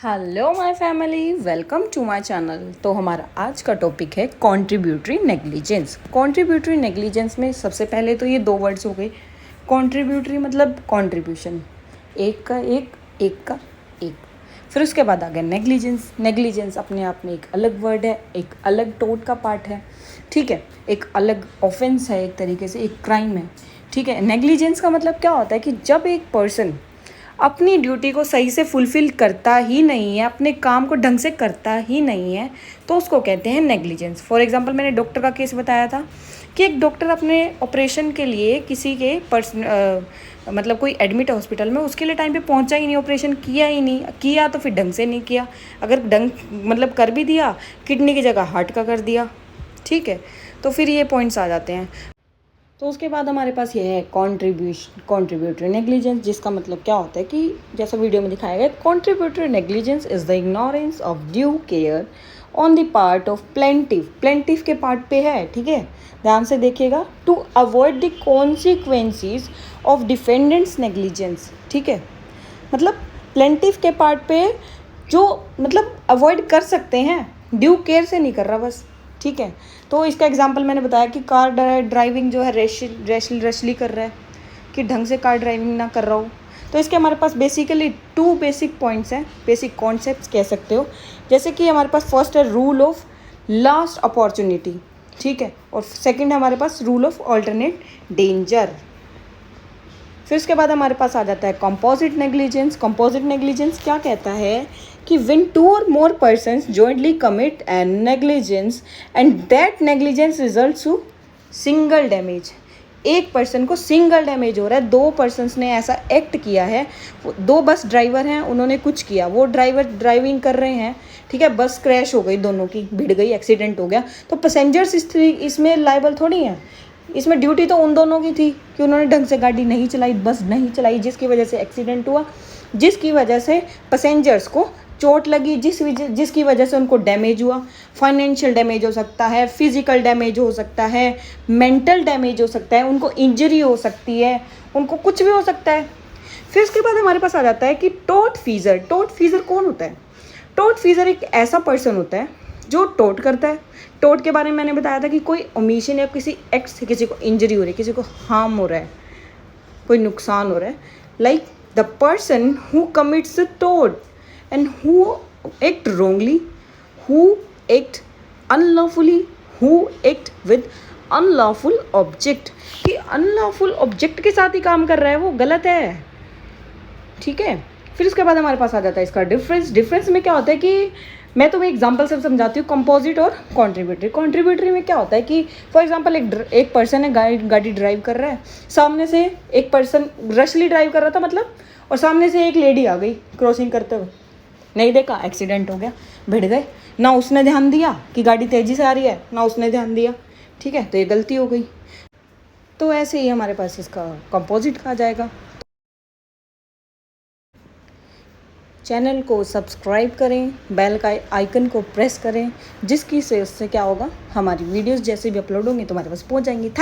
Hello my family, welcome to my channel. तो हमारा आज का टॉपिक है कंट्रीब्यूटरी नेग्लिजेंस। कंट्रीब्यूटरी नेग्लिजेंस में सबसे पहले तो ये दो वर्ड्स हो गए। कंट्रीब्यूटरी मतलब कंट्रीब्यूशन, एक का एक, एक का एक। फिर उसके बाद आ गया नेग्लिजेंस। नेग्लिजेंस अपने आप में एक अलग वर्ड है, एक अलग टोट का पार्ट है, ठीक है, एक अलग ऑफेंस है, एक तरीके से एक क्राइम है, ठीक है। नेग्लिजेंस का मतलब क्या होता है कि जब एक पर्सन अपनी ड्यूटी को सही से फुलफ़िल करता ही नहीं है, अपने काम को ढंग से करता ही नहीं है, तो उसको कहते हैं नेग्लिजेंस। फॉर एग्जांपल मैंने डॉक्टर का केस बताया था कि एक डॉक्टर अपने ऑपरेशन के लिए किसी के मतलब कोई एडमिट है हॉस्पिटल में, उसके लिए टाइम पे पहुंचा ही नहीं, ऑपरेशन किया ही नहीं, किया तो फिर ढंग से नहीं किया। अगर ढंग मतलब कर भी दिया, किडनी की जगह हार्ट का कर दिया, ठीक है। तो फिर ये पॉइंट्स आ जाते हैं। तो उसके बाद हमारे पास ये है कॉन्ट्रीब्यूटरी नेग्लिजेंस, जिसका मतलब क्या होता है कि जैसा वीडियो में दिखाया गया, contributory negligence is the ignorance of due care on the part of plaintiff. Plaintiff के पार्ट पे है, ठीक है, ध्यान से देखिएगा। To avoid the consequences of defendant's negligence, ठीक है। मतलब प्लेंटिफ के पार्ट पे जो मतलब अवॉइड कर सकते हैं, ड्यू केयर से नहीं कर रहा बस, ठीक है। तो इसका एग्जांपल मैंने बताया कि कार ड्राइविंग जो है रैशली कर रहा है, कि ढंग से कार ड्राइविंग ना कर रहा हो। तो इसके हमारे पास बेसिकली टू बेसिक पॉइंट्स हैं, बेसिक कॉन्सेप्ट्स कह सकते हो। जैसे कि हमारे पास फर्स्ट है रूल ऑफ लास्ट अपॉर्चुनिटी, ठीक है, और सेकंड है हमारे पास रूल ऑफ ऑल्टरनेट डेंजर। फिर उसके बाद हमारे पास आ जाता है कंपोजिट नेग्लिजेंस। कंपोजिट नेग्लिजेंस क्या कहता है कि when two or more persons jointly commit an negligence and that negligence results to single damage। एक पर्सन को सिंगल डैमेज हो रहा है, दो पर्सन्स ने ऐसा एक्ट किया है, दो बस ड्राइवर हैं, उन्होंने कुछ किया, वो ड्राइवर ड्राइविंग कर रहे हैं, ठीक है, बस क्रैश हो गई, दोनों की भिड़ गई, एक्सीडेंट हो गया, तो पैसेंजर्स इसमें लायबल थोड़ी हैं। इसमें ड्यूटी तो उन दोनों की थी कि उन्होंने ढंग से गाड़ी नहीं चलाई, बस नहीं चलाई, जिसकी वजह से एक्सीडेंट हुआ, जिसकी वजह से पैसेंजर्स को चोट लगी, जिसकी वजह से उनको डैमेज हुआ। फाइनेंशियल डैमेज हो सकता है, फिजिकल डैमेज हो सकता है, मेंटल डैमेज हो सकता है, उनको इंजरी हो सकती है, उनको कुछ भी हो सकता है। फिर उसके बाद हमारे पास आ जाता है कि टोर्ट फीजर। टोर्ट फीजर कौन होता है? टोर्ट फीजर एक ऐसा पर्सन होता है जो टोर्ट करता है। टोर्ट के बारे में मैंने बताया था कि कोई ओमिशन या किसी एक्ट से किसी को इंजरी हो रही है, किसी को हार्म हो रहा है, कोई नुकसान हो रहा है। Like the person who commits the tort and who act wrongly, who act unlawfully, who act with unlawful object। कि unlawful object के साथ ही काम कर रहा है, वो गलत है, ठीक है। फिर उसके बाद हमारे पास आ जाता है इसका डिफरेंस। डिफरेंस में क्या होता है कि मैं तुम्हें एग्जांपल से समझाती हूँ, कंपोजिट और कॉन्ट्रीब्यूटरी। कॉन्ट्रीब्यूटरी में क्या होता है कि फॉर एग्जांपल एक पर्सन है, गाड़ी ड्राइव कर रहा है, सामने से एक पर्सन रशली ड्राइव कर रहा था मतलब, और सामने से एक लेडी आ गई क्रॉसिंग करते हुए, नहीं देखा, एक्सीडेंट हो गया, भिड़ गए। ना उसने ध्यान दिया कि गाड़ी तेज़ी से आ रही है, ना उसने ध्यान दिया, ठीक है, तो ये गलती हो गई। तो ऐसे ही हमारे पास इसका कंपोजिट कहा जाएगा। चैनल को सब्सक्राइब करें, बेल का आइकन को प्रेस करें, जिसकी से उससे क्या होगा, हमारी वीडियोस जैसे भी अपलोड होंगी तो हमारे पास पहुंच जाएंगी।